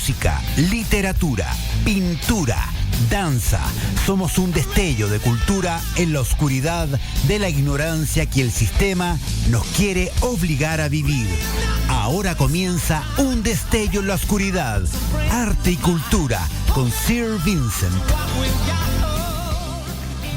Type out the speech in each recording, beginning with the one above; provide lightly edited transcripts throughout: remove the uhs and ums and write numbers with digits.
música, literatura, pintura, danza. Somos un destello de cultura en la oscuridad de la ignorancia que el sistema nos quiere obligar a vivir. Ahora comienza Un destello en la oscuridad. Arte y cultura con Sir Vincent.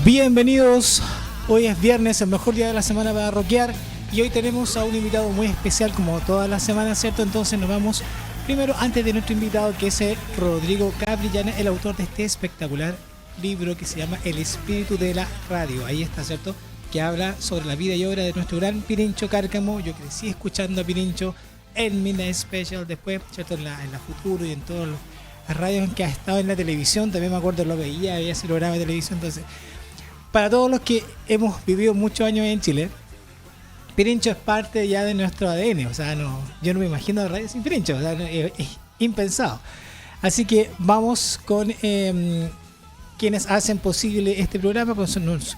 Bienvenidos. Hoy es viernes, el mejor día de la semana para rockear. Y hoy tenemos a un invitado muy especial como todas las semanas, ¿cierto? Entonces nos vamos primero antes de nuestro invitado, que es Rodrigo Cabrillana, el autor de este espectacular libro que se llama El espíritu de la radio. Ahí está, ¿cierto? Que habla sobre la vida y obra de nuestro gran Pirincho Cárcamo. Yo crecí escuchando a Pirincho en Midnight Special, después, ¿cierto? En la Futuro y en todas las radios en que ha estado, en la televisión. También me acuerdo, lo veía, había ese programa de televisión. Entonces, para todos los que hemos vivido muchos años en Chile, Pirincho es parte ya de nuestro ADN. O sea, yo no me imagino la radio sin Pirincho. O sea, es impensado. Así que vamos con quienes hacen posible este programa,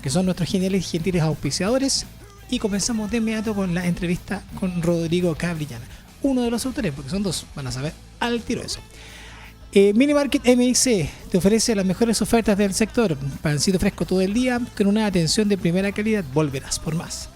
que son nuestros geniales y gentiles auspiciadores. Y comenzamos de inmediato con la entrevista con Rodrigo Cabrillana, uno de los autores, porque son dos, van a saber al tiro eso. Mini Market MIC te ofrece las mejores ofertas del sector. Pancito fresco todo el día, con una atención de primera calidad. Volverás por más.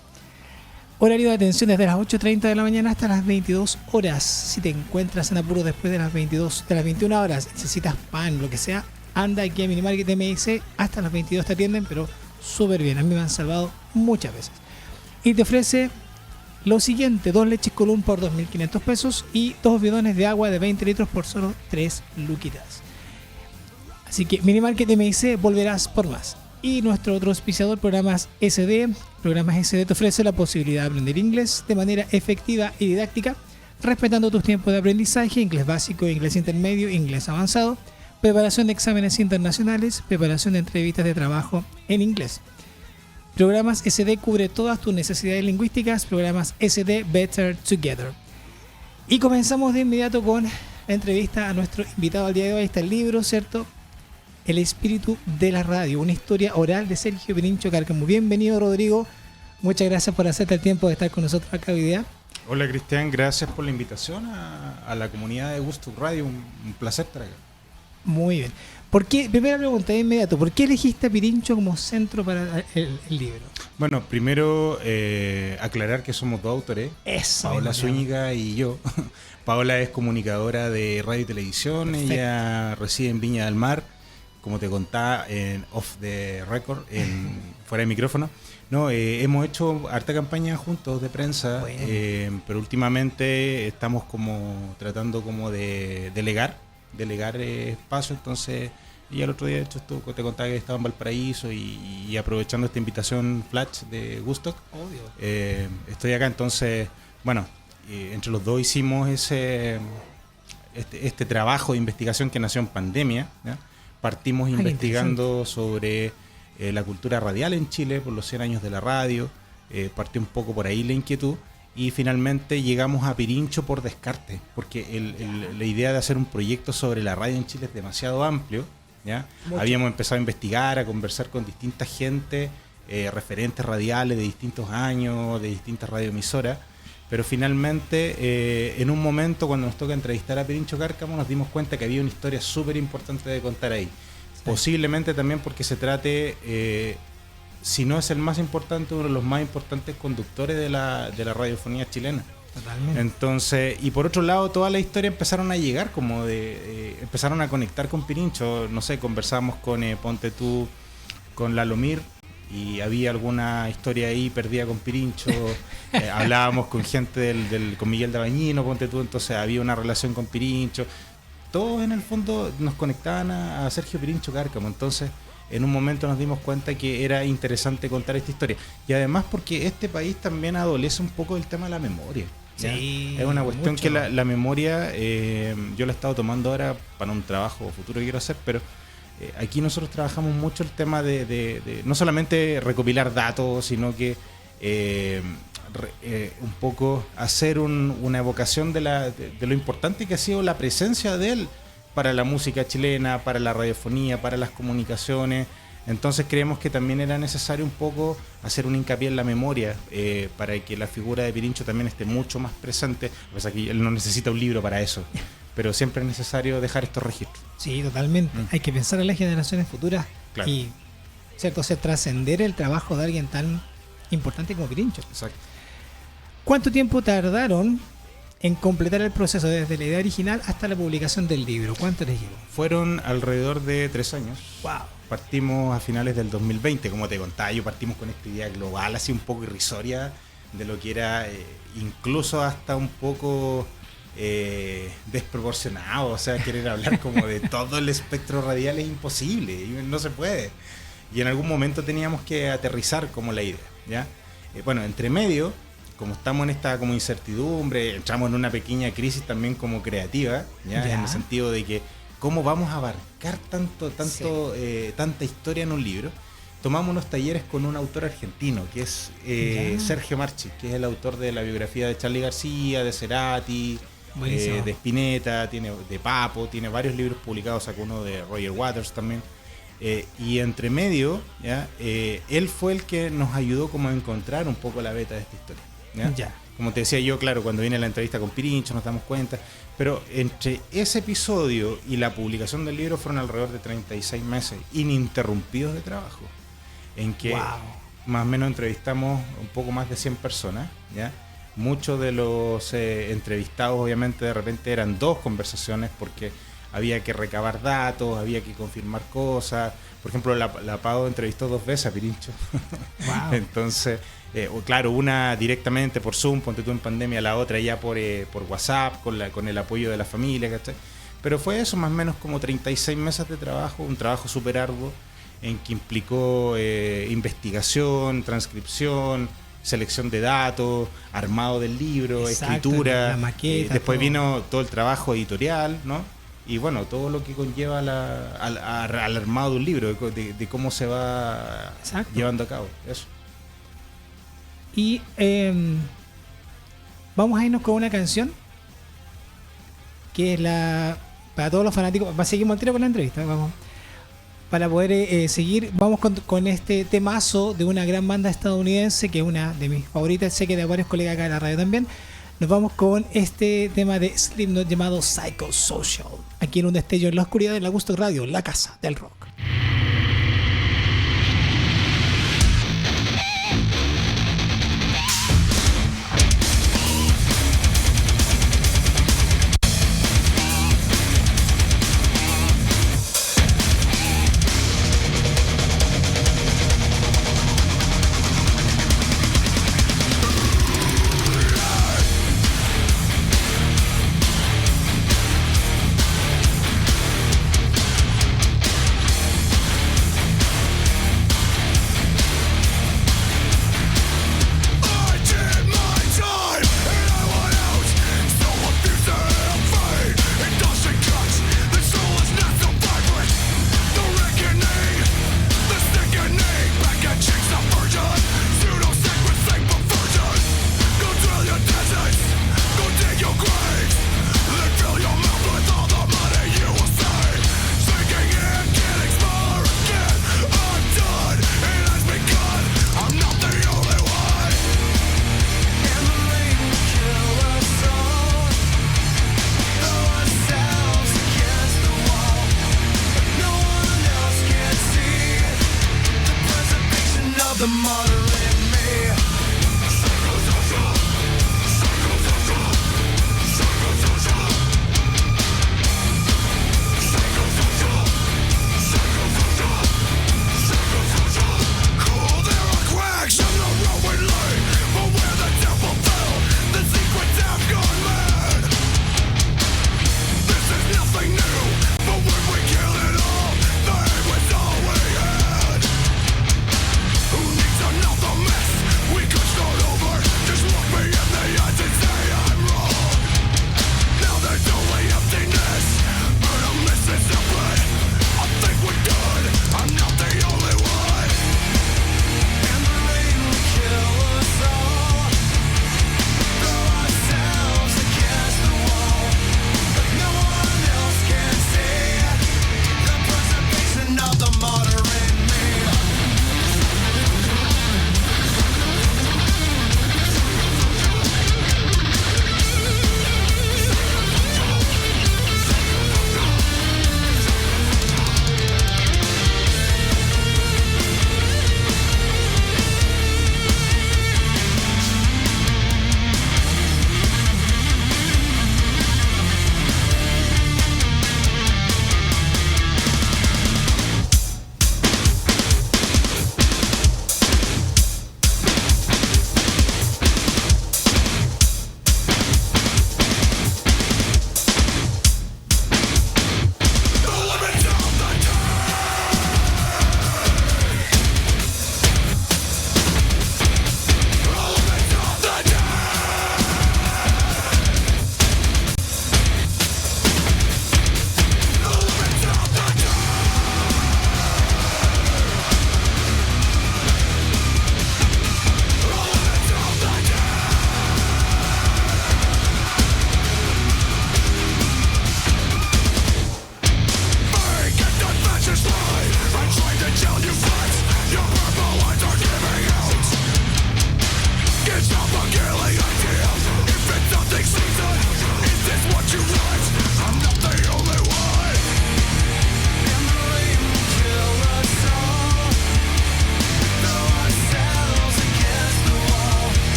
Horario de atención desde las 8:30 de la mañana hasta las 22 horas. Si te encuentras en apuro después de las 21 horas, necesitas pan, lo que sea, anda aquí a Mini Market MIC. Hasta las 22 te atienden, pero súper bien. A mí me han salvado muchas veces. Y te ofrece lo siguiente: 2 leches Column por 2.500 pesos y 2 bidones de agua de 20 litros por solo 3 luquitas. Así que Mini Market MIC, volverás por más. Y nuestro otro auspiciador, Programas SD. Programas SD te ofrece la posibilidad de aprender inglés de manera efectiva y didáctica, respetando tus tiempos de aprendizaje: inglés básico, inglés intermedio, inglés avanzado, preparación de exámenes internacionales, preparación de entrevistas de trabajo en inglés. Programas SD cubre todas tus necesidades lingüísticas. Programas SD, Better Together. Y comenzamos de inmediato con la entrevista a nuestro invitado al día de hoy. Ahí está el libro, ¿cierto? El espíritu de la radio, una historia oral de Sergio Pirincho Cárcamo. Bienvenido, Rodrigo. Muchas gracias por hacerte el tiempo de estar con nosotros acá hoy día. Hola, Cristian. Gracias por la invitación a la comunidad de Gusto Radio. Un placer estar acá. Muy bien. Primera pregunta de inmediato, ¿por qué elegiste a Pirincho como centro para el libro? Bueno, primero aclarar que somos dos autores, Eso, Paola Zúñiga y yo. Paola es comunicadora de radio y televisión. Perfecto. Ella reside en Viña del Mar, como te contaba en Off the Record, fuera de micrófono. No, hemos hecho harta campaña juntos de prensa, bueno. Pero últimamente estamos como tratando como de delegar espacio. Entonces, y el otro día, de hecho, te contaba que estaba en Valparaíso y aprovechando esta invitación flash de Gusto, estoy acá. Entonces, bueno, entre los dos hicimos este trabajo de investigación que nació en pandemia, ¿ya? Partimos investigando sobre la cultura radial en Chile por los 100 años de la radio. Partió un poco por ahí la inquietud. Y finalmente llegamos a Pirincho por descarte, porque la idea de hacer un proyecto sobre la radio en Chile es demasiado amplio, ¿ya? Habíamos empezado a investigar, a conversar con distinta gente, referentes radiales de distintos años, de distintas radioemisoras, pero finalmente en un momento cuando nos toca entrevistar a Pirincho Cárcamo nos dimos cuenta que había una historia súper importante de contar ahí. Sí. Posiblemente también porque se trate... si no es el más importante, uno de los más importantes conductores de la radiofonía chilena. Totalmente. Entonces, y por otro lado, toda la historia empezaron a llegar, como empezaron a conectar con Pirincho. No sé, conversamos con Ponte Tú, con Lalomir, y había alguna historia ahí perdida con Pirincho. Hablábamos con gente con Miguel de Bañino, Ponte Tú, entonces había una relación con Pirincho. Todos en el fondo nos conectaban a Sergio Pirincho Cárcamo. Entonces, en un momento nos dimos cuenta que era interesante contar esta historia. Y además porque este país también adolece un poco del tema de la memoria. Sí, es una cuestión mucho. Que la memoria, yo la he estado tomando ahora para un trabajo futuro que quiero hacer, pero aquí nosotros trabajamos mucho el tema de no solamente recopilar datos, sino que un poco hacer una evocación de lo importante que ha sido la presencia de él para la música chilena, para la radiofonía, para las comunicaciones. Entonces creemos que también era necesario un poco hacer un hincapié en la memoria para que la figura de Pirincho también esté mucho más presente. O sea, que él no necesita un libro para eso, pero siempre es necesario dejar estos registros. Sí, totalmente. Hay que pensar en las generaciones futuras Claro. y, ¿cierto? Trascender el trabajo de alguien tan importante como Pirincho. Exacto. ¿Cuánto tiempo tardaron en completar el proceso desde la idea original hasta la publicación del libro? ¿Cuánto les llevó? Fueron alrededor de 3 años. Wow. Partimos a finales del 2020, como te contaba, yo partimos con esta idea global, así un poco irrisoria, de lo que era incluso hasta un poco desproporcionado, o sea, querer hablar como de todo el espectro radial es imposible, y no se puede. Y en algún momento teníamos que aterrizar como la idea, ¿ya? Bueno, entre medio, como estamos en esta como incertidumbre, entramos en una pequeña crisis también como creativa, ¿ya? Ya. En el sentido de que cómo vamos a abarcar tanta historia en un libro. Tomamos unos talleres con un autor argentino, que es Ya. Sergio Marchi, que es el autor de la biografía de Charly García, de Cerati, Buenísimo. de Spinetta, tiene de Papo, tiene varios libros publicados, sacó uno de Roger Waters también. Y entre medio, ¿ya? Él fue el que nos ayudó como a encontrar un poco la beta de esta historia, ¿ya? Ya. Como te decía yo, claro, cuando viene la entrevista con Pirincho nos damos cuenta, pero entre ese episodio y la publicación del libro fueron alrededor de 36 meses ininterrumpidos de trabajo, en que Wow. más o menos entrevistamos un poco más de 100 personas, ¿ya? Muchos de los entrevistados obviamente de repente eran 2 conversaciones porque había que recabar datos, había que confirmar cosas. Por ejemplo, la Pau entrevistó 2 veces a Pirincho. Wow. Entonces, claro, una directamente por Zoom, ponte tú en pandemia, la otra ya por WhatsApp, con el apoyo de la familia, ¿cachai? Pero fue eso, más o menos como 36 meses de trabajo, un trabajo súper arduo, en que implicó investigación, transcripción, selección de datos, armado del libro, Exacto, escritura, la maqueta, después todo. vino todo el trabajo editorial, ¿no? Y bueno, todo lo que conlleva al armado de un libro, de cómo se va Exacto. llevando a cabo, eso. Y vamos a irnos con una canción que es para todos los fanáticos. Seguimos al tiro con la entrevista. Vamos. Para poder seguir, vamos con este temazo de una gran banda estadounidense que es una de mis favoritas. Sé que de varios colegas acá en la radio también. Nos vamos con este tema de Slipknot llamado Psychosocial. Aquí en un destello en la oscuridad de la Gusto Radio, la casa del rock.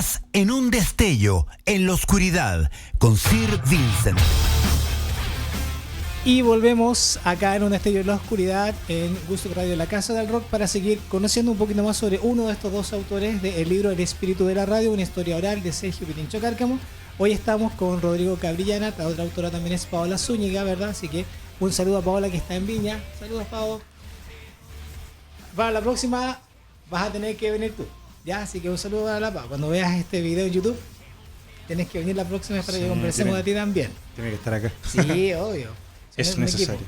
Estás en un destello en la oscuridad con Sir Vincent. Y volvemos acá en un destello en la oscuridad en Gusto Radio, la Casa del Rock, para seguir conociendo un poquito más sobre uno de estos dos autores del libro El espíritu de la radio, una historia oral de Sergio Pirincho Cárcamo. Hoy estamos con Rodrigo Cabrillana, la otra autora también es Paola Zúñiga, ¿verdad? Así que un saludo a Paola que está en Viña. Saludos, Pao. Para la próxima vas a tener que venir tú, ¿ya? Así que un saludo a la Pao. Cuando veas este video en YouTube, tienes que venir la próxima para que conversemos de ti también. Tiene que estar acá. Sí, obvio. Es necesario.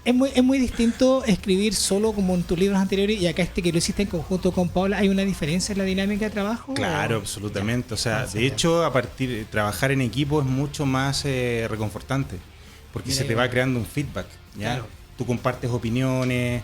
Es muy distinto escribir solo como en tus libros anteriores y acá que lo hiciste en conjunto con Paula. ¿Hay una diferencia en la dinámica de trabajo? Claro, absolutamente. O sea, de hecho, trabajar en equipo es mucho más reconfortante porque se te va creando un feedback, ¿ya? Claro. Tú compartes opiniones,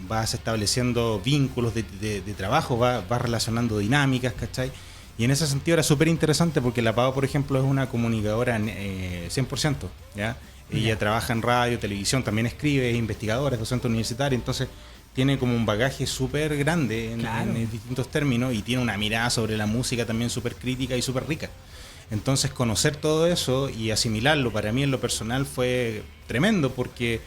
vas estableciendo vínculos de trabajo, vas relacionando dinámicas, ¿cachai? Y en ese sentido era súper interesante porque la Pau, por ejemplo, es una comunicadora 100%, ¿ya? Ella trabaja en radio, televisión, también escribe, es investigadora, es docente universitaria, entonces tiene como un bagaje súper grande en distintos términos y tiene una mirada sobre la música también súper crítica y súper rica. Entonces conocer todo eso y asimilarlo para mí en lo personal fue tremendo porque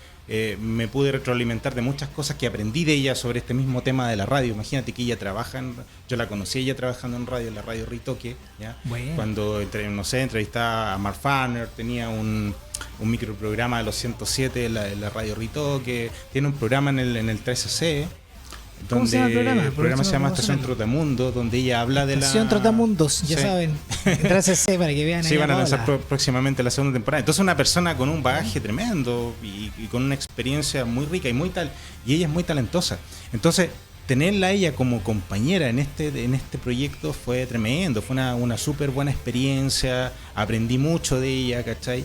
me pude retroalimentar de muchas cosas que aprendí de ella sobre este mismo tema de la radio. Imagínate que ella yo la conocí ella trabajando en radio, en la radio Ritoque, ¿ya? Bueno. Cuando entrevistaba a Mark Farner, tenía un microprograma de los 107 en la radio Ritoque, tiene un programa en el 13C. ¿Cómo se llama el programa? El programa se llama Estación Trotamundo, donde ella habla de Estación Trotamundos, ya saben. Entrarse para que vean. Sí, van a lanzar próximamente la segunda temporada. Entonces una persona con un bagaje tremendo y con una experiencia muy rica y y ella es muy talentosa. Entonces tenerla a ella como compañera en este proyecto fue tremendo, fue una súper buena experiencia, aprendí mucho de ella, ¿cachai?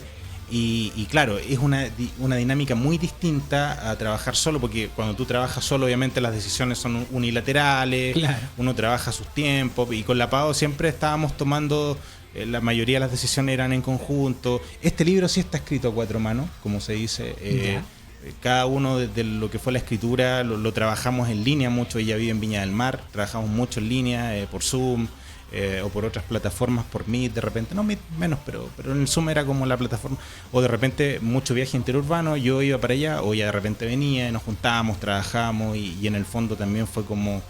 Y claro, es una dinámica muy distinta a trabajar solo, porque cuando tú trabajas solo obviamente las decisiones son unilaterales, claro. Uno trabaja a sus tiempos, y con la Pau siempre estábamos tomando, la mayoría de las decisiones eran en conjunto. Este libro sí está escrito a cuatro manos, como se dice, cada uno de lo que fue la escritura lo trabajamos en línea mucho. Ella vive en Viña del Mar, trabajamos mucho en línea, por Zoom, o por otras plataformas, por Meet de repente, no Meet menos, pero en el Zoom era como la plataforma, o de repente mucho viaje interurbano, yo iba para allá, o ella de repente venía, nos juntábamos, trabajábamos, y en el fondo también fue como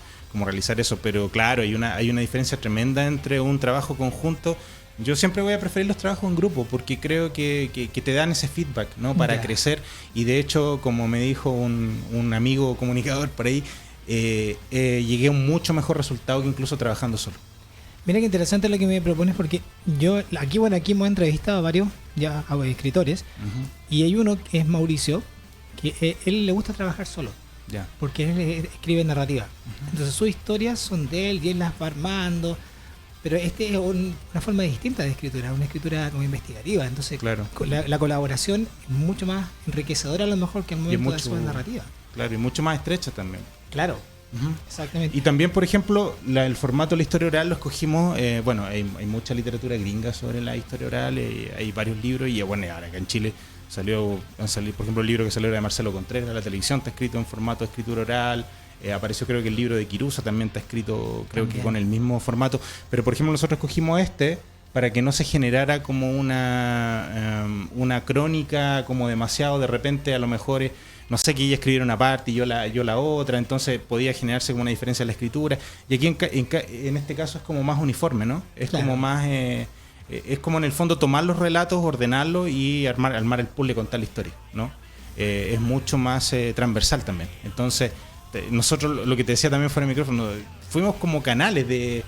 realizar eso. Pero claro, hay una diferencia tremenda entre un trabajo conjunto. Yo siempre voy a preferir los trabajos en grupo porque creo que te dan ese feedback, ¿no? Para crecer. Y de hecho, como me dijo un amigo comunicador por ahí, llegué a un mucho mejor resultado que incluso trabajando solo. Mira qué interesante lo que me propones, porque yo aquí hemos entrevistado a varios escritores, y hay uno que es Mauricio, que él le gusta trabajar solo, porque él escribe narrativa. Entonces sus historias son de él y él las va armando, pero este es una forma distinta de escritura, una escritura como investigativa. Entonces claro, la colaboración es mucho más enriquecedora a lo mejor que al momento de su narrativa. Claro, y mucho más estrecha también. Claro. Exactamente. Y también, por ejemplo, el formato de la historia oral lo escogimos, hay mucha literatura gringa sobre la historia oral, hay varios libros, y bueno, ahora acá en Chile han salido, por ejemplo, el libro que salió de Marcelo Contreras, La televisión, está escrito en formato de escritura oral. Apareció creo que el libro de Quirusa también está escrito, creo que con el mismo formato, pero por ejemplo nosotros escogimos para que no se generara como una crónica como demasiado, de repente a lo mejor no sé, que ella escribiera una parte y yo la otra, entonces podía generarse como una diferencia en la escritura. Y aquí en este caso es como más uniforme, ¿no? Es claro, como más, es como en el fondo tomar los relatos, ordenarlos y armar el puzzle, contar la historia, ¿no? Es mucho más transversal también. Entonces, nosotros, lo que te decía también fuera del micrófono, fuimos como canales de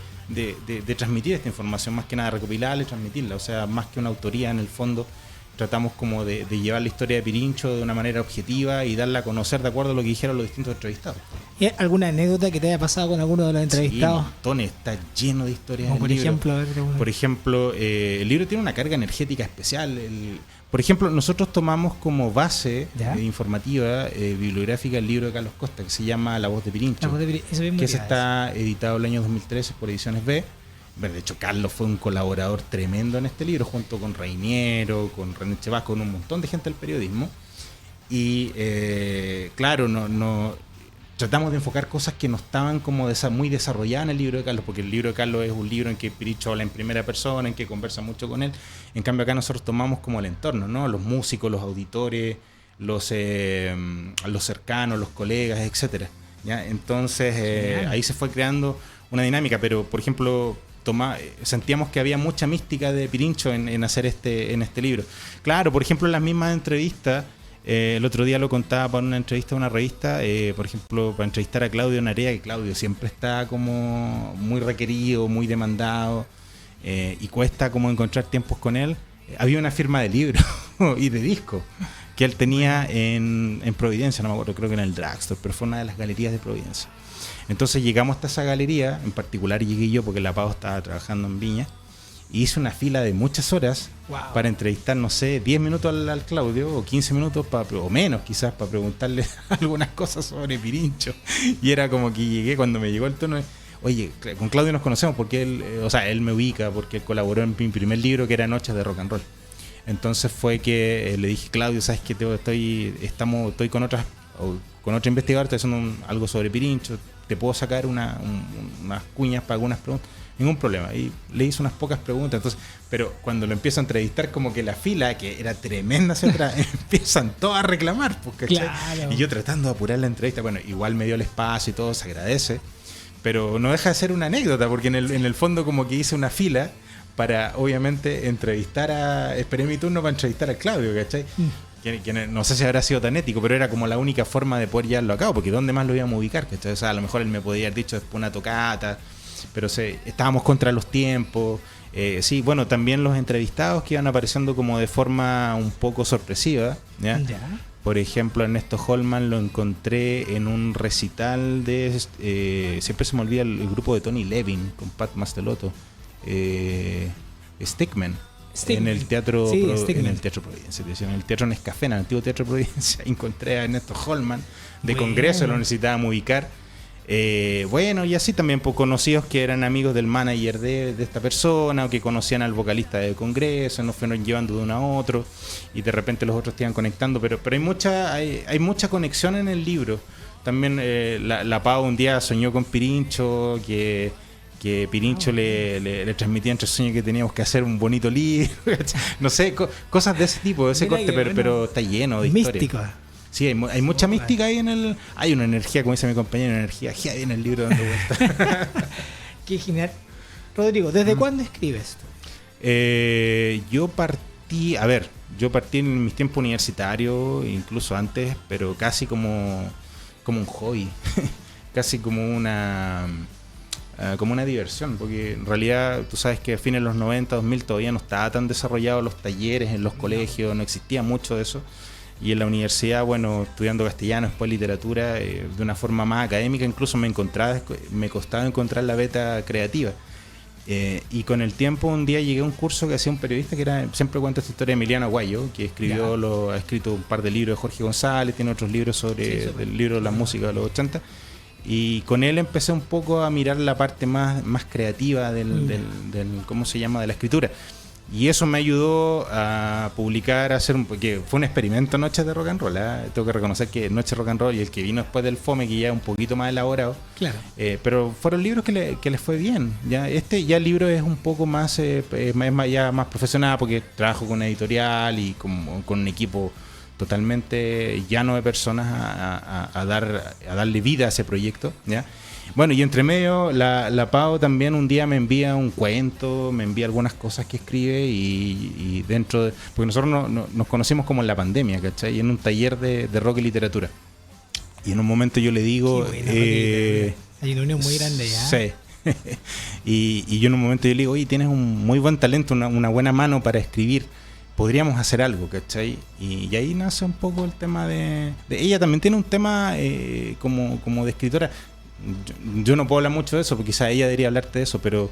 transmitir esta información, más que nada recopilarla y transmitirla, o sea, más que una autoría en el fondo. Tratamos como de llevar la historia de Pirincho de una manera objetiva y darla a conocer de acuerdo a lo que dijeron los distintos entrevistados. ¿Y alguna anécdota que te haya pasado con alguno de los entrevistados? Sí, montones, está lleno de historias. Por ejemplo, por ejemplo, el libro tiene una carga energética especial. Por ejemplo, nosotros tomamos como base informativa, bibliográfica, el libro de Carlos Costa, que se llama La voz de Pirincho, que está editado el año 2013 por Ediciones B. De hecho, Carlos fue un colaborador tremendo en este libro, junto con Reiniero, con René Chevas, con un montón de gente del periodismo. Y claro, tratamos de enfocar cosas que no estaban como muy desarrolladas en el libro de Carlos, porque el libro de Carlos es un libro en que Pirincho habla en primera persona, en que conversa mucho con él. En cambio acá nosotros tomamos como el entorno, ¿no? Los músicos, los auditores, los cercanos, los colegas, etcétera. ¿Ya? Entonces ahí se fue creando una dinámica, pero por ejemplo sentíamos que había mucha mística de Pirincho en hacer en este libro. Claro, por ejemplo en las mismas entrevistas, el otro día lo contaba para una entrevista a una revista, por ejemplo, para entrevistar a Claudio Narea, que Claudio siempre está como muy requerido, muy demandado, y cuesta como encontrar tiempos con él. Había una firma de libros y de discos que él tenía en Providencia, no me acuerdo, creo que en el Drugstore, pero fue una de las galerías de Providencia. Entonces llegamos hasta esa galería, en particular llegué yo porque la Pau estaba trabajando en Viña, y hice una fila de muchas horas para entrevistar, no sé, 10 minutos al Claudio o 15 minutos o menos quizás para preguntarle algunas cosas sobre Pirincho. Y era como que llegué, cuando me llegó el turno, oye, con Claudio nos conocemos porque él me ubica porque él colaboró en mi primer libro que era Noches de Rock and Roll. Entonces fue que le dije, Claudio, ¿sabes qué? Estoy con otra investigadora, estoy haciendo algo sobre Pirincho, te puedo sacar unas cuñas para algunas preguntas. Ningún problema. Y le hice unas pocas preguntas. Entonces, pero cuando lo empiezo a entrevistar, como que la fila, que era tremenda hacia atrás, empiezan todos a reclamar. Claro. Y yo tratando de apurar la entrevista. Bueno, igual me dio el espacio y todo, se agradece. Pero no deja de ser una anécdota, porque en el fondo como que hice una fila para, obviamente, esperé mi turno para entrevistar a Claudio, ¿cachai? Que no sé si habrá sido tan ético, pero era como la única forma de poder llevarlo a cabo, porque ¿dónde más lo íbamos a ubicar? ¿Cachai? O sea, a lo mejor él me podía haber dicho después una tocata, pero estábamos contra los tiempos. Sí, bueno, también los entrevistados que iban apareciendo como de forma un poco sorpresiva, ¿ya? Por ejemplo, Ernesto Holman lo encontré en un recital siempre se me olvida el grupo de Tony Levin con Pat Mastelotto, Stickman. En el teatro Providencia, en el teatro Nescafé, en el antiguo teatro Providencia, encontré a Ernesto Holman de Congreso, lo necesitábamos ubicar. Bueno, y así también conocidos que eran amigos del manager de esta persona, o que conocían al vocalista de Congreso, nos fueron llevando de uno a otro, y de repente los otros te iban conectando, pero hay mucha conexión en el libro. También la Pau un día soñó con Pirincho, que Pirincho le transmitía entre sueños que teníamos que hacer un bonito libro, no sé, cosas de ese tipo, de ese corte, pero está lleno de místico. Historia. Sí, hay mucha mística ahí hay una energía, como dice mi compañero, una energía ahí en el libro dando vueltas. Qué genial. Rodrigo, ¿desde cuándo escribes tú? Yo partí en mis tiempos universitarios, incluso antes, pero casi como un hobby, casi como una diversión, porque en realidad tú sabes que a fines de los 90, 2000 todavía no estaba tan desarrollado los talleres en los colegios, no existía mucho de eso. Y en la universidad, bueno, estudiando castellano, después literatura, de una forma más académica, incluso me costaba encontrar la beta creativa. Y con el tiempo, un día llegué a un curso que hacía un periodista siempre cuento esta historia de Emiliano Aguayo, que ha escrito un par de libros de Jorge González, tiene otros libros del libro de la música de los 80. Y con él empecé un poco a mirar la parte más creativa del ¿cómo se llama?, de la escritura. Y eso me ayudó a publicar, porque fue un experimento Noches de Rock and Roll, ¿eh? Tengo que reconocer que Noches de Rock and Roll y el que vino después del Fome, que ya es un poquito más elaborado, claro. Pero fueron libros que les fue bien. Ya el libro es un poco más, más profesional, porque trabajo con una editorial y con un equipo totalmente llano de personas a darle vida a ese proyecto, ¿ya? Bueno, y entre medio la Pau también un día me envía un cuento, me envía algunas cosas que escribe, y porque nosotros nos conocimos como en la pandemia, ¿cachai? Y en un taller de rock y literatura. Y en un momento yo le digo... Hay una unión muy grande ya. Sí. y yo en un momento yo le digo, oye, tienes un muy buen talento, una buena mano para escribir. Podríamos hacer algo, ¿cachai? Y ahí nace un poco el tema de ella también tiene un tema como de escritora. Yo no puedo hablar mucho de eso, porque quizá ella debería hablarte de eso, pero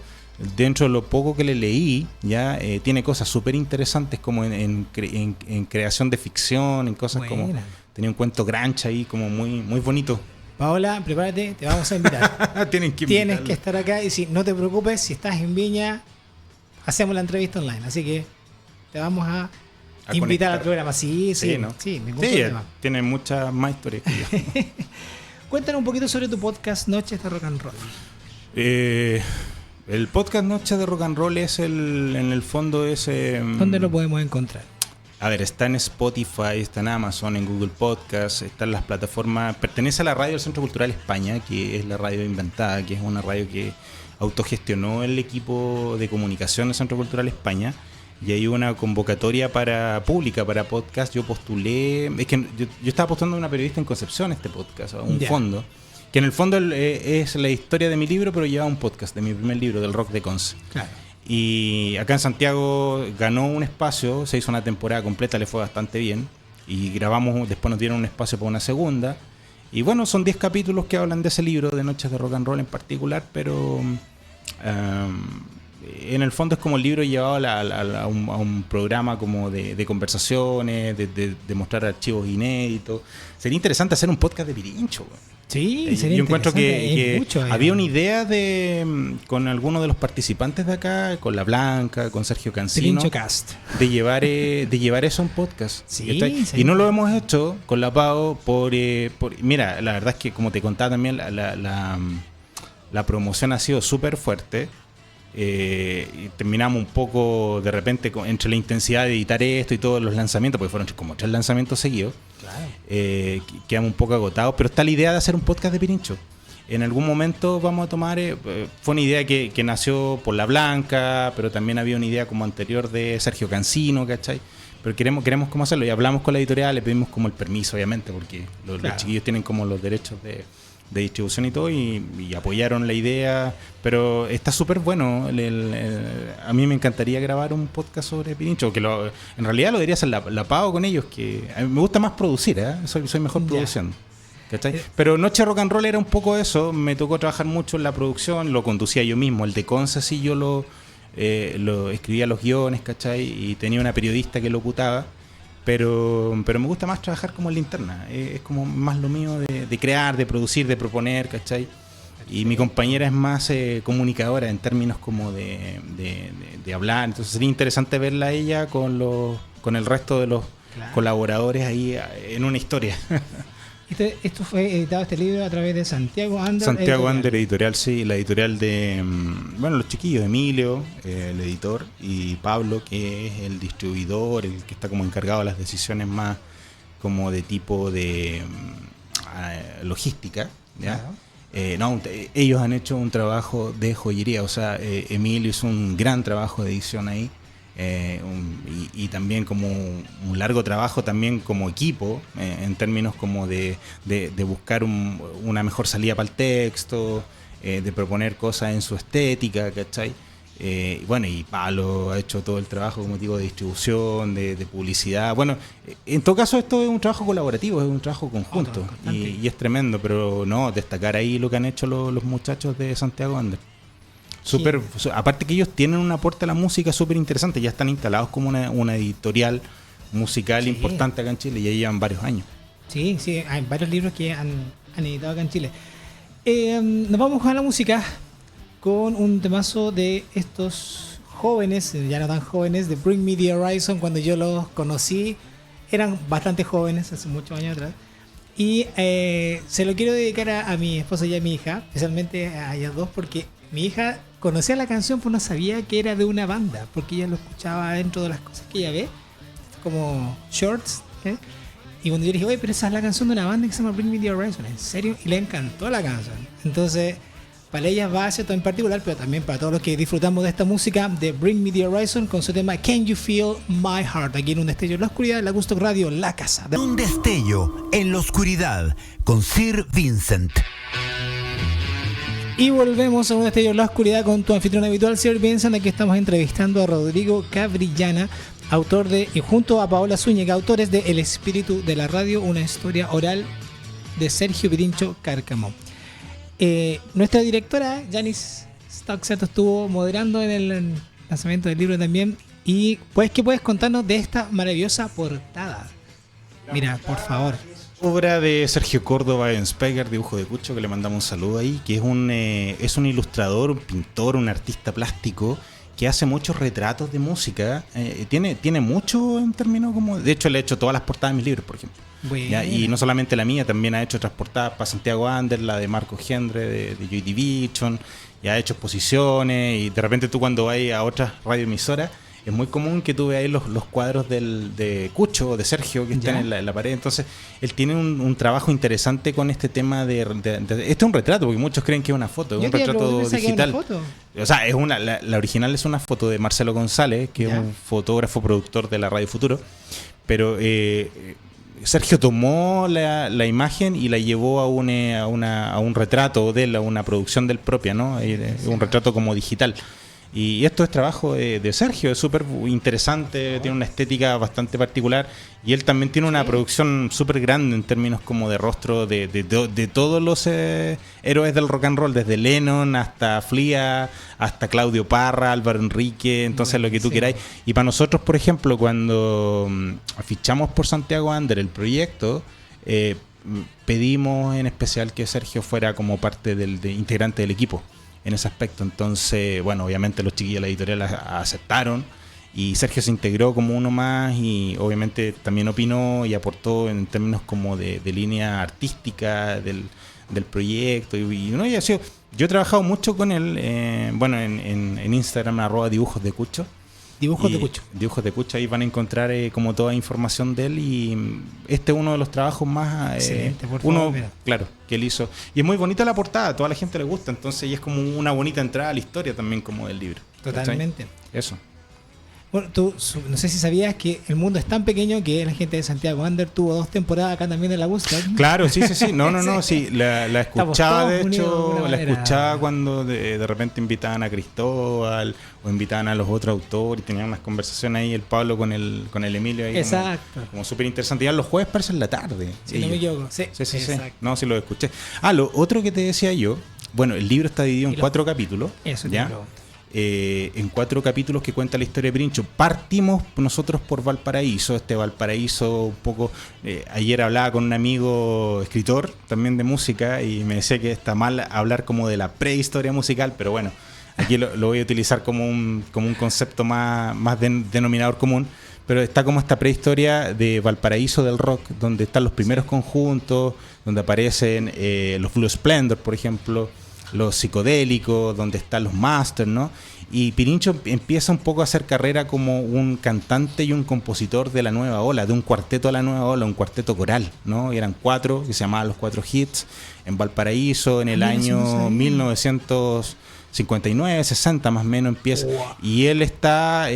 dentro de lo poco que le leí, ya tiene cosas súper interesantes como en creación de ficción, en cosas como... Tenía un cuento Grancha ahí como muy, muy bonito. Paola, prepárate, te vamos a invitar. Tienes que estar acá, y no te preocupes, si estás en Viña, hacemos la entrevista online, así que te vamos a invitar conectar al programa. Sí, ¿no? ningún problema. Tiene muchas más historias que yo. Cuéntanos un poquito sobre tu podcast Noches de Rock and Roll. El podcast Noches de Rock and Roll es en el fondo es... ¿Dónde lo podemos encontrar? A ver, está en Spotify, está en Amazon, en Google Podcast, está en las plataformas... Pertenece a la radio del Centro Cultural España, que es la radio inventada, que es una radio que autogestionó el equipo de comunicación del Centro Cultural España. Y hay una convocatoria pública para podcast. Yo postulé... Es que yo estaba postulando a una periodista en Concepción este podcast, a un fondo. Que en el fondo es la historia de mi libro, pero lleva un podcast de mi primer libro, del rock de Conce. Claro. Y acá en Santiago ganó un espacio, se hizo una temporada completa, le fue bastante bien. Y grabamos, después nos dieron un espacio para una segunda. Y bueno, son 10 capítulos que hablan de ese libro, de Noches de Rock and Roll en particular, pero... en el fondo es como el libro llevado a un programa como de conversaciones, de mostrar archivos inéditos. Sería interesante hacer un podcast de Pirincho, güey. Sí, sería yo encuentro que mucho, había una idea con algunos de los participantes de acá, con La Blanca, con Sergio Cancino, Cast, de llevar eso a un podcast. Sí, y no lo hemos hecho con la Pau mira, la verdad es que como te contaba también, la promoción ha sido súper fuerte. Y terminamos un poco de repente entre la intensidad de editar esto y todos los lanzamientos, porque fueron como 3 lanzamientos seguidos. Claro. Quedamos un poco agotados, pero está la idea de hacer un podcast de Pirincho. En algún momento vamos a tomar, fue una idea que nació por La Blanca, pero también había una idea como anterior de Sergio Cancino, ¿cachai? Pero queremos cómo hacerlo, y hablamos con la editorial, le pedimos como el permiso, obviamente, porque los chiquillos tienen como los derechos de distribución y todo, y apoyaron la idea, pero está súper bueno. A mí me encantaría grabar un podcast sobre Pirincho, que en realidad lo debería hacer la Pau con ellos, que a mí me gusta más producir, soy mejor produciendo, ¿cachai? Pero Noche Rock and Roll era un poco eso, me tocó trabajar mucho en la producción, lo conducía yo mismo, el de Conce sí yo lo escribía los guiones, ¿cachai? Y tenía una periodista que locutaba. Pero me gusta más trabajar como en la interna. Es como más lo mío de crear, de producir, de proponer, ¿cachai? Y mi compañera es más comunicadora en términos como de hablar. Entonces sería interesante verla a ella con el resto de los colaboradores ahí en una historia. Esto fue editado, este libro, a través de Santiago Under. Santiago Under Editorial, sí, la editorial de, los chiquillos, Emilio, el editor, y Pablo, que es el distribuidor, el que está como encargado de las decisiones más como de tipo de logística, ¿ya? Claro. Ellos han hecho un trabajo de joyería, o sea, Emilio hizo un gran trabajo de edición ahí. Y también como un largo trabajo también como equipo, en términos como de buscar una mejor salida para el texto, de proponer cosas en su estética, ¿cachai? Y Pablo ha hecho todo el trabajo, como digo, de distribución, de publicidad. Bueno, en todo caso esto es un trabajo colaborativo, es un trabajo conjunto, y es tremendo, pero no, destacar ahí lo que han hecho los muchachos de Santiago Under. Aparte que ellos tienen un aporte a la música súper interesante, ya están instalados como una editorial musical importante acá en Chile, ya llevan varios años. Sí, hay varios libros que han editado acá en Chile. Nos vamos a la música con un temazo de estos jóvenes, ya no tan jóvenes, de Bring Me The Horizon. Cuando yo los conocí eran bastante jóvenes, hace muchos años atrás. Y se lo quiero dedicar a mi esposa y a mi hija, especialmente a ellas dos, porque mi hija conocía la canción, pero no sabía que era de una banda, porque ella lo escuchaba dentro de las cosas que ella ve, como shorts, y cuando yo le dije, oye, pero esa es la canción de una banda que se llama Bring Me The Horizon, ¿en serio? Y le encantó la canción. Entonces, para ella va a ser todo en particular, pero también para todos los que disfrutamos de esta música, de Bring Me The Horizon, con su tema Can You Feel My Heart, aquí en Un Destello en la Oscuridad, la Gusto Radio, la casa. Un Destello en la Oscuridad, con Sir Vincent. Y volvemos a Un Destello en la Oscuridad con tu anfitrión habitual, Sir Vincent. Aquí estamos entrevistando a Rodrigo Cabrillana, autor y junto a Paola Zúñiga, autores de El Espíritu de la Radio, una historia oral de Sergio Pirincho Cárcamo. Nuestra directora, Janice Stockset, estuvo moderando en el lanzamiento del libro también. Y pues, ¿qué puedes contarnos de esta maravillosa portada? Mira, por favor. Obra de Sergio Córdoba Enspeger, dibujo de Cucho, que le mandamos un saludo ahí, que es un ilustrador, un pintor, un artista plástico que hace muchos retratos de música. Tiene mucho en términos como... De hecho, le he hecho todas las portadas de mis libros, por ejemplo. ¿ya? Y no solamente la mía, también ha hecho otras portadas para Santiago Under, la de Marco Gendre, de Joy Division, y ha hecho exposiciones, y de repente tú cuando vas a otras radioemisoras, es muy común que tú veas los cuadros de Cucho o de Sergio que están en la pared. Entonces, él tiene un trabajo interesante con este tema este es un retrato, porque muchos creen que es una foto, es un retrato digital. O sea, la original es una foto de Marcelo González, que es un fotógrafo productor de la Radio Futuro, pero Sergio tomó la imagen y la llevó a un retrato de él, a una producción del propia, ¿no? Un retrato como digital. Y esto es trabajo de Sergio, es súper interesante, tiene una estética bastante particular, y él también tiene una producción súper grande en términos como de rostro de todos los héroes del rock and roll, desde Lennon hasta Flea, hasta Claudio Parra, Álvaro Enrique, entonces lo que tú queráis. Y para nosotros, por ejemplo, cuando fichamos por Santiago Under el proyecto, pedimos en especial que Sergio fuera como parte integrante del equipo en ese aspecto. Entonces, bueno, obviamente los chiquillos de la editorial aceptaron, y Sergio se integró como uno más, y obviamente también opinó y aportó en términos como de línea artística del proyecto. Y ha sido, yo he trabajado mucho con él, en Instagram, @dibujos de Cucho. Dibujos de Cucho. Dibujos de Cucho, ahí van a encontrar como toda información de él, y este es uno de los trabajos más excelente, por favor, claro, que él hizo. Y es muy bonita la portada, a toda la gente le gusta, entonces y es como una bonita entrada a la historia también como del libro. Totalmente. ¿Cachai? Eso. Bueno, tú no sé si sabías que el mundo es tan pequeño que la gente de Santiago Under tuvo 2 temporadas acá también en la búsqueda. Claro, sí. No, sí. La escuchaba, de hecho, la escuchaba cuando de repente invitaban a Cristóbal o invitaban a los otros autores, y tenían unas conversaciones ahí, el Pablo con el Emilio ahí. Exacto. Como súper interesante. Ya los jueves parece en la tarde. Si no me equivoco. Sí. No, sí lo escuché. Lo otro que te decía yo, bueno, el libro está dividido en 4 capítulos. Eso, ¿ya? En 4 capítulos que cuenta la historia de Pirincho. Partimos nosotros por Valparaíso. Valparaíso un poco, ayer hablaba con un amigo escritor también de música, y me decía que está mal hablar como de la prehistoria musical, pero bueno, aquí lo voy a utilizar como un concepto más denominador común. Pero está como esta prehistoria de Valparaíso del rock, donde están los primeros conjuntos, donde aparecen los Blue Splendor, por ejemplo, los psicodélicos, donde están los masters, ¿no? Y Pirincho empieza un poco a hacer carrera como un cantante y un compositor de la nueva ola, de un cuarteto de la nueva ola, un cuarteto coral, ¿no? Y eran 4, que se llamaban los 4 Hits, en Valparaíso, en el año 1959, 60 más o menos empieza. Wow. Y él está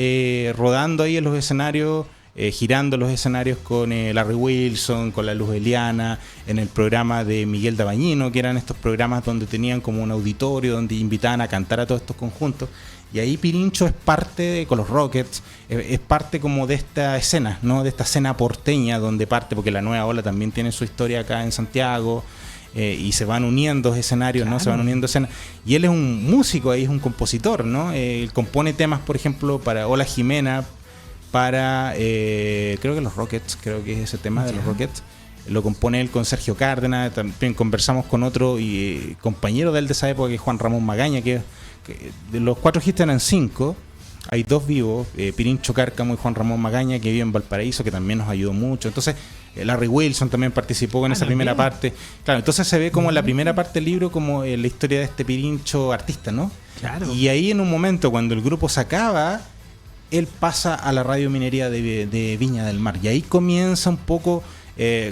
rodando ahí en los escenarios, girando los escenarios con Larry Wilson, con la Luz Eliana, en el programa de Miguel Dabañino, que eran estos programas donde tenían como un auditorio, donde invitaban a cantar a todos estos conjuntos. Y ahí Pirincho es parte, con los Rockets, es parte como de esta escena, ¿no? De esta escena porteña, donde parte, porque la nueva ola también tiene su historia acá en Santiago, y se van uniendo escenarios, claro, ¿no? Se van uniendo escenas. Y él es un músico, ahí es un compositor, ¿no? Él compone temas, por ejemplo, para Ola Jimena, para creo que los Rockets, creo que es ese tema de los Rockets, lo compone él con Sergio Cárdenas. También conversamos con otro compañero de él de esa época, que es Juan Ramón Magaña, que de los 4 hits eran 5, hay 2 vivos, Pirincho Cárcamo y Juan Ramón Magaña, que vive en Valparaíso, que también nos ayudó mucho. Entonces Larry Wilson también participó en esa primera parte. Claro, entonces se ve como en la primera parte del libro como la historia de este Pirincho artista, ¿no? Claro. Y ahí en un momento, cuando el grupo se acaba, él pasa a la Radio Minería de Viña del Mar, y ahí comienza un poco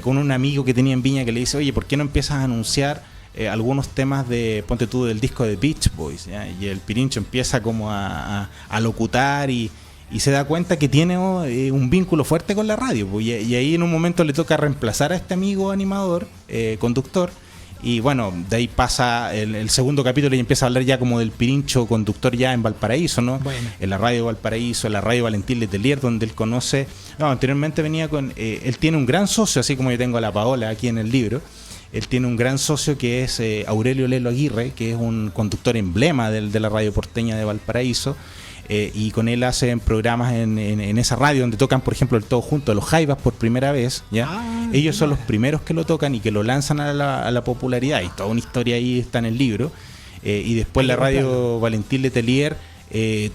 con un amigo que tenía en Viña, que le dice: oye, ¿por qué no empiezas a anunciar algunos temas de, ponte tú, del disco de Beach Boys, ¿ya? Y el Pirincho empieza como a locutar, y se da cuenta que tiene un vínculo fuerte con la radio, pues, y ahí en un momento le toca reemplazar a este amigo animador, conductor. Y bueno, de ahí pasa el segundo capítulo y empieza a hablar ya como del Pirincho conductor ya en Valparaíso, ¿no? Bueno. En la radio de Valparaíso, en la radio Valentín Letelier, donde él conoce... No, anteriormente venía con... él tiene un gran socio, así como yo tengo a la Paola aquí en el libro. Él tiene un gran socio que es Aurelio Lelo Aguirre, que es un conductor emblema de la radio porteña de Valparaíso. Y con él hacen programas en esa radio donde tocan, por ejemplo, el Todo Junto, los Jaivas por primera vez, ¿ya? Ellos son los primeros que lo tocan y que lo lanzan a la popularidad, y toda una historia ahí está en el libro. Y después la radio Valentín Letelier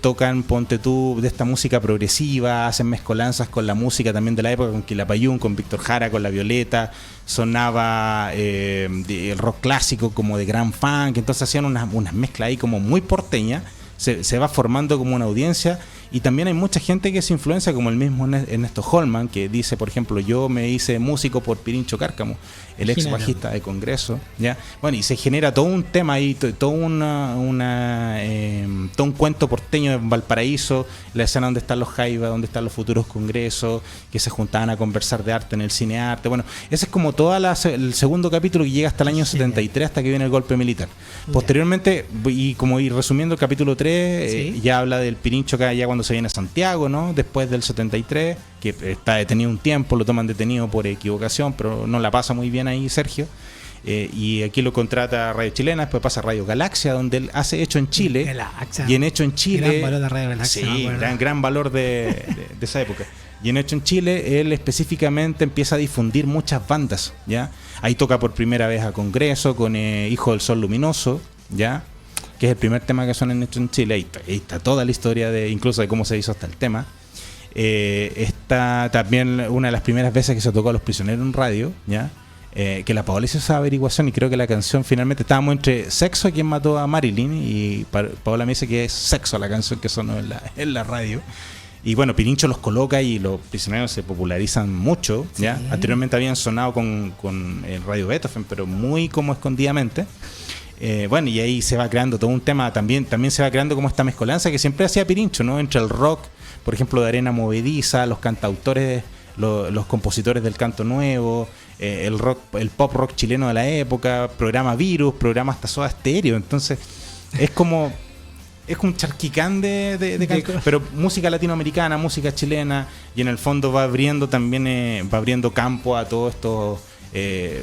tocan, ponte tú, de esta música progresiva, hacen mezcolanzas con la música también de la época, con Quilapayún, con Víctor Jara, con La Violeta, sonaba el rock clásico como de Grand Funk, entonces hacían unas mezclas ahí como muy porteñas, se va formando como una audiencia. Y también hay mucha gente que se influencia, como el mismo Ernesto Holman, que dice, por ejemplo, yo me hice músico por Pirincho Cárcamo, el ex bajista de Congreso, ¿ya? Bueno, y se genera todo un tema ahí, todo un cuento porteño en Valparaíso, la escena donde están los Jaivas, donde están los futuros congresos, que se juntaban a conversar de arte en el cine arte. Bueno, ese es como todo el segundo capítulo que llega hasta el año 73, hasta que viene el golpe militar. Posteriormente, y como ir resumiendo, el capítulo 3 ya habla del Pirincho acá ya cuando se viene a Santiago, ¿no? Después del 73, que está detenido un tiempo, lo toman detenido por equivocación, pero no la pasa muy bien ahí Sergio. Y aquí lo contrata Radio Chilena, después pasa a Radio Galaxia, donde él hace Hecho en Chile. Galaxia. Y en Hecho en Chile. Gran valor de Radio Galaxia. Sí, gran valor de esa época. Y en Hecho en Chile, él específicamente empieza a difundir muchas bandas, ¿ya? Ahí toca por primera vez a Congreso con Hijo del Sol Luminoso, ¿ya? Que es el primer tema que suena en Hecho en Chile. Ahí está toda la historia incluso de cómo se hizo hasta el tema. Está también una de las primeras veces que se tocó a Los Prisioneros en radio, ¿ya? Que la Paola hizo esa averiguación y creo que la canción finalmente estábamos entre Sexo, quien mató a Marilyn, y Paola me dice que es Sexo la canción que sonó en la radio. Y bueno, Pirincho los coloca y Los Prisioneros se popularizan mucho, ¿ya? Sí. Anteriormente habían sonado con el Radio Beethoven, pero muy como escondidamente. Bueno, y ahí se va creando todo un tema, también se va creando como esta mezcolanza que siempre hacía Pirincho, ¿no? Entre el rock, por ejemplo, de Arena Movediza, los cantautores, los compositores del canto nuevo, el pop rock chileno de la época, programa Virus, programa hasta Soda Stereo. Entonces es como un charquicán de canto, pero música latinoamericana, música chilena, y en el fondo va abriendo campo a todos estos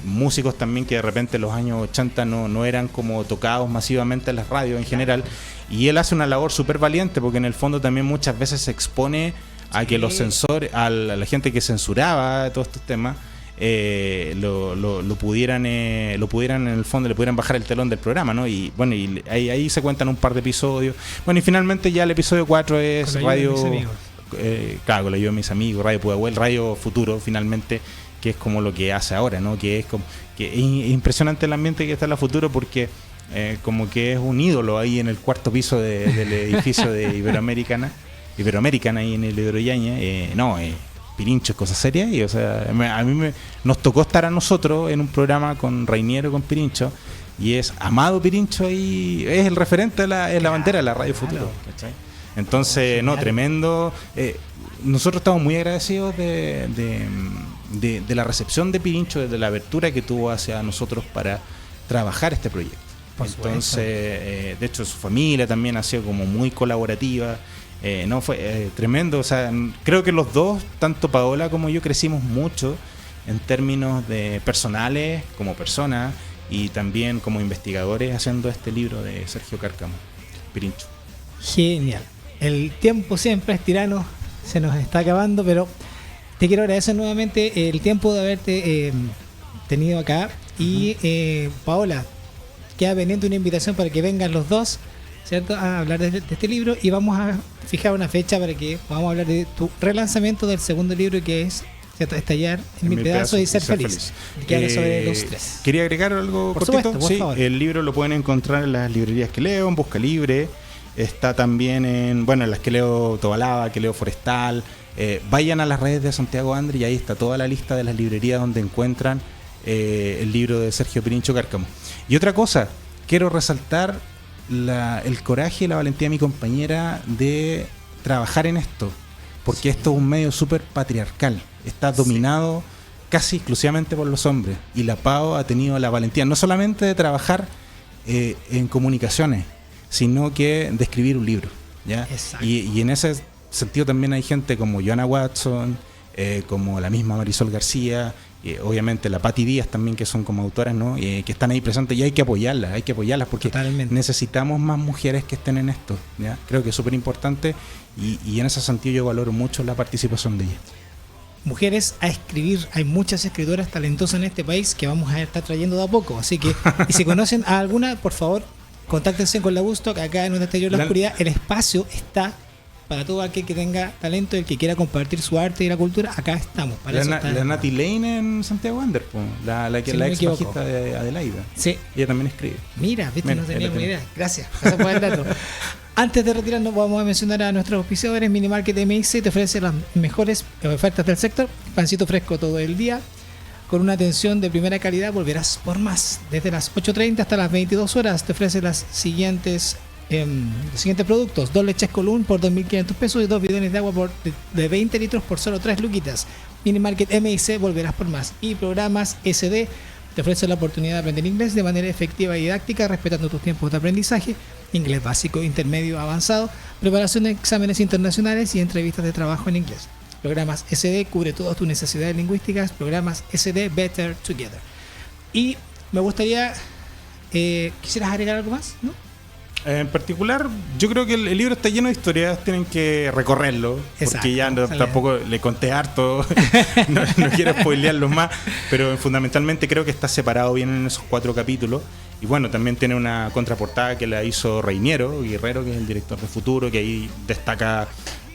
músicos también que de repente en los años 80 no eran como tocados masivamente en las radios en general, y él hace una labor súper valiente porque en el fondo también muchas veces se expone a que los censores, a la gente que censuraba todos estos temas, lo pudieran en el fondo, le pudieran bajar el telón del programa, ¿no? Y bueno, y ahí se cuentan un par de episodios. Bueno, y finalmente ya el episodio 4 es Radio, claro, con la ayuda de mis amigos, Radio Pudahuel, Radio Futuro finalmente, que es como lo que hace ahora, ¿no? Que es impresionante el ambiente que está en la Futuro porque como que es un ídolo ahí en el cuarto piso del edificio de Iberoamericana ahí en el Hidroyaña. Pirincho es cosa seria, y o sea, nos tocó estar a nosotros en un programa con Reiniero, con Pirincho, y es amado Pirincho y es el referente de la bandera de la Radio Futuro, ¿cachai? Entonces, tremendo. Nosotros estamos muy agradecidos de la recepción de Pirincho, de la apertura que tuvo hacia nosotros para trabajar este proyecto. Entonces, de hecho, su familia también ha sido como muy colaborativa. Fue tremendo. O sea, creo que los dos, tanto Paola como yo, crecimos mucho en términos de personales, como personas, y también como investigadores haciendo este libro de Sergio Cárcamo, Pirincho. Genial. El tiempo siempre es tirano, se nos está acabando, pero te quiero agradecer nuevamente el tiempo de haberte tenido acá. Y Paola, queda pendiente una invitación para que vengan los dos, ¿cierto?, a hablar de este libro, y vamos a fijar una fecha para que vamos a hablar de tu relanzamiento del segundo libro, que es, ¿cierto?, Estallar en mil pedazos y ser feliz. Que habla sobre los tres. Quería agregar algo por cortito. Supuesto, por favor. El libro lo pueden encontrar en las librerías que leo, en Busca Libre. Está también en las que leo Tobalaba, que leo Forestal. Vayan a las redes de Santiago Andre y ahí está toda la lista de las librerías donde encuentran el libro de Sergio Pirincho Cárcamo. Y otra cosa, quiero resaltar el coraje y la valentía de mi compañera de trabajar en esto, porque esto es un medio súper patriarcal, está dominado casi exclusivamente por los hombres, y la PAO ha tenido la valentía no solamente de trabajar en comunicaciones, sino que de escribir un libro, ¿ya? Y en ese sentido también hay gente como Joanna Watson, como la misma Marisol García, obviamente la Patti Díaz también, que son como autoras, ¿no? Que están ahí presentes, y hay que apoyarlas porque totalmente necesitamos más mujeres que estén en esto, ¿ya? Creo que es súper importante, y en ese sentido yo valoro mucho la participación de ellas. Mujeres a escribir, hay muchas escritoras talentosas en este país que vamos a estar trayendo de a poco, así que y si conocen a alguna, por favor, contáctense con la Bustock, acá en Un Destello de la La- Oscuridad. El espacio está para todo aquel que tenga talento, el que quiera compartir su arte y la cultura. Acá estamos. Para La, eso Na- está. la Nati Lane en Santiago Wander, po, la Si no la me ex equivoco. bajista de Adelaida. Sí. Ella también escribe. Mira, viste, Mira, no teníamos ahí ni lo idea. Gracias. Gracias por el dato. Antes de retirarnos, vamos a mencionar a nuestros auspiciadores. Minimarket MX te ofrece las mejores ofertas del sector. Pancito fresco todo el día. Con una atención de primera calidad, volverás por más. Desde las 8:30 hasta las 22 horas te ofrece los siguientes productos: 2 leches Colún por 2.500 pesos y 2 bidones de agua de 20 litros por solo 3 luquitas. Minimarket MIC, volverás por más. Y programas SD te ofrece la oportunidad de aprender inglés de manera efectiva y didáctica, respetando tus tiempos de aprendizaje: inglés básico, intermedio, avanzado, preparación de exámenes internacionales y entrevistas de trabajo en inglés. Programas SD cubre todas tus necesidades lingüísticas. Programas SD Better Together. Y me gustaría, ¿quisieras agregar algo más? ¿No? En particular, yo creo que el libro está lleno de historias, tienen que recorrerlo, Exacto, porque ya sale. tampoco le conté harto, no quiero spoilearlos más, pero fundamentalmente creo que está separado bien en esos 4 capítulos. Y bueno, también tiene una contraportada que la hizo Reiniero Guerrero, que es el director de Futuro, que ahí destaca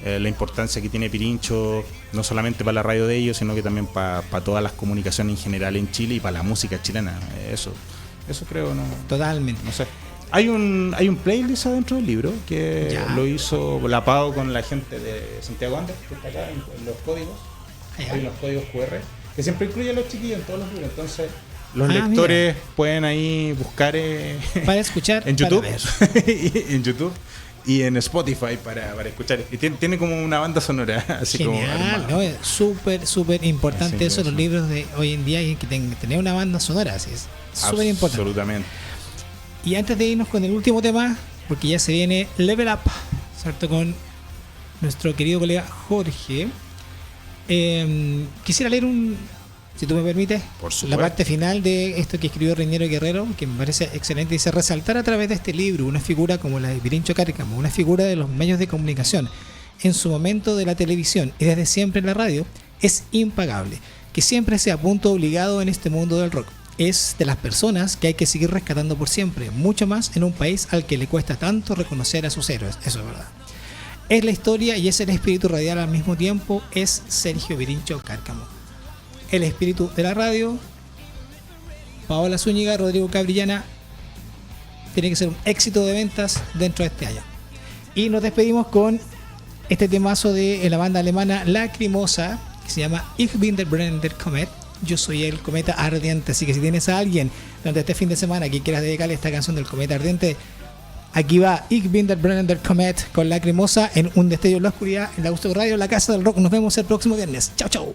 la importancia que tiene Pirincho, no solamente para la radio de ellos, sino que también para todas las comunicaciones en general en Chile y para la música chilena. Eso creo, Totalmente. no sé. Hay un playlist adentro del libro que Ya. lo hizo la PAO con la gente de Santiago Wander, que está acá en los códigos. Ya. Hay unos códigos QR que siempre incluyen a los chiquillos en todos los libros. Entonces, los Ah, lectores pueden ahí buscar Para escuchar, en para YouTube, ver. en YouTube y en Spotify para escuchar. Y tiene como una banda sonora, así como Genial, armada. ¿no? Es súper importante Así eso en los es. libros de hoy en día, y que tener una banda sonora, así es súper importante. Absolutamente. Y antes de irnos con el último tema, porque ya se viene Level Up, ¿cierto? Con nuestro querido colega Jorge. Quisiera leer si tú me permites, Por la supuesto. parte final de esto que escribió Reiniero Guerrero, que me parece excelente. Dice: resaltar a través de este libro una figura como la de Pirincho Cárcamo, una figura de los medios de comunicación, en su momento de la televisión y desde siempre en la radio, es impagable. Que siempre sea punto obligado en este mundo del rock. Es de las personas que hay que seguir rescatando por siempre, mucho más en un país al que le cuesta tanto reconocer a sus héroes. Eso es verdad. Es la historia y es el espíritu radial al mismo tiempo. Es Sergio Pirincho Cárcamo, el espíritu de la radio. Paola Zúñiga, Rodrigo Cabrillana. Tiene que ser un éxito de ventas dentro de este año. Y nos despedimos con este temazo de la banda alemana Lacrimosa, que se llama Ich bin der brennende Komet. Yo soy el cometa ardiente. Así que si tienes a alguien durante este fin de semana que quieras dedicarle esta canción del cometa ardiente, aquí va Ich bin der brennende Komet con Lacrimosa en Un Destello en la Oscuridad, en la Gusto Radio, la Casa del Rock. Nos vemos el próximo viernes. Chao, chao.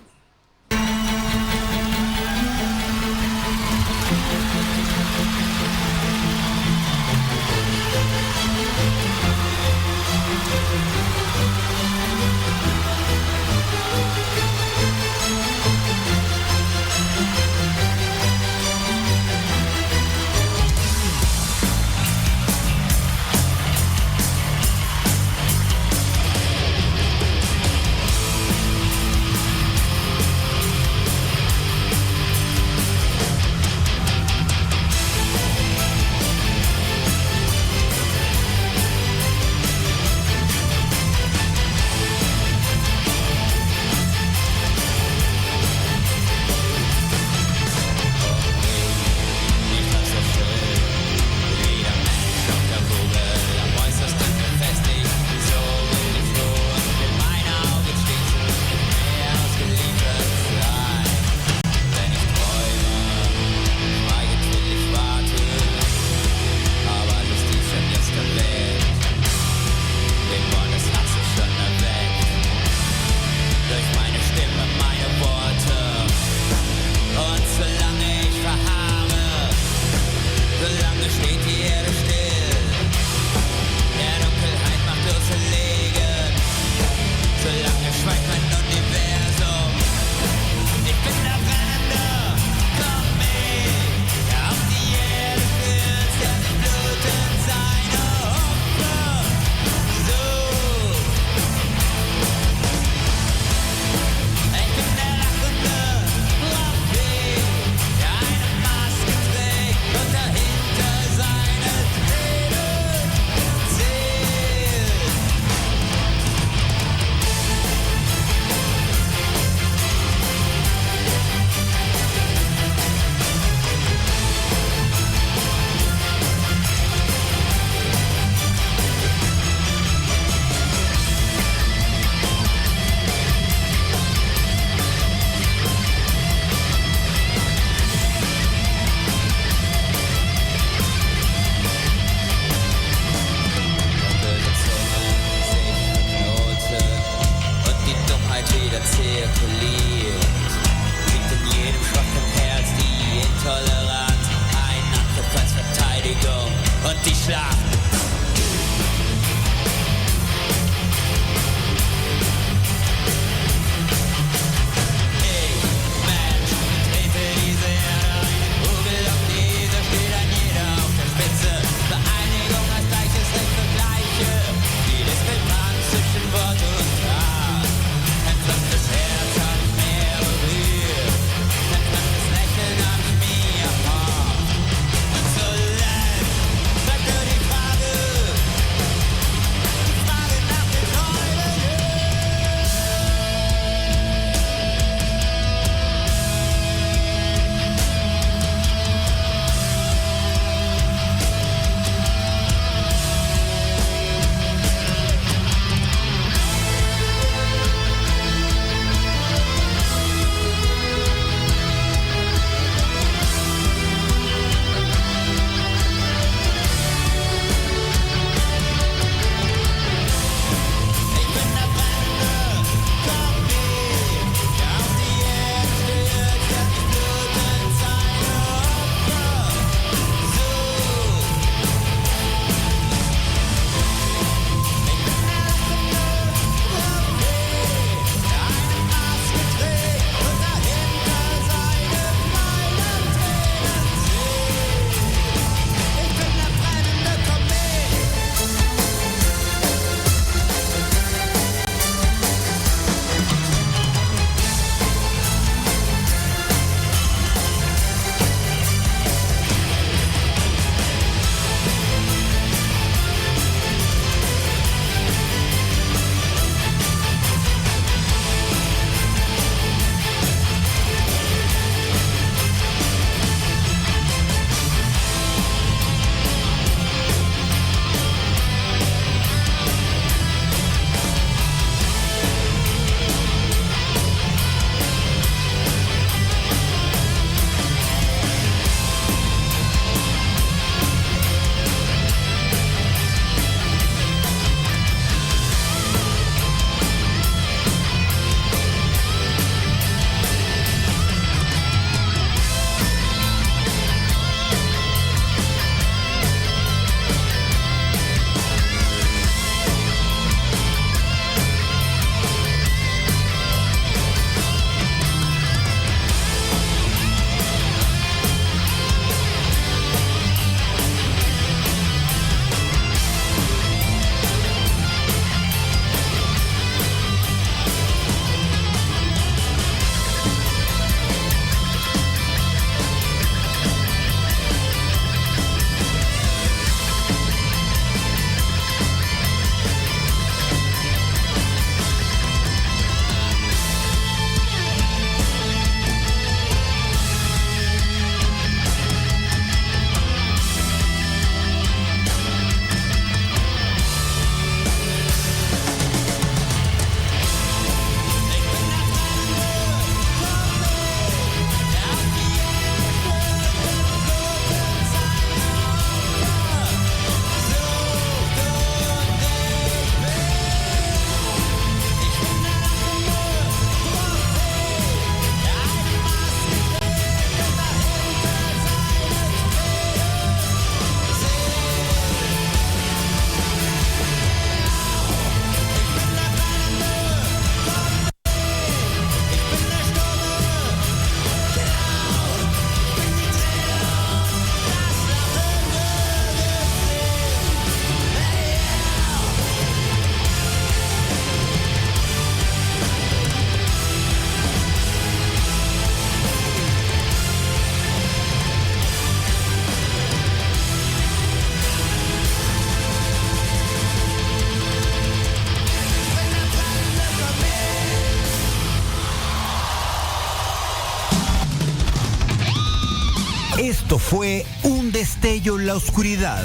Esto fue Un Destello en la Oscuridad,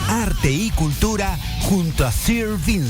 arte y cultura junto a Sir Vincent.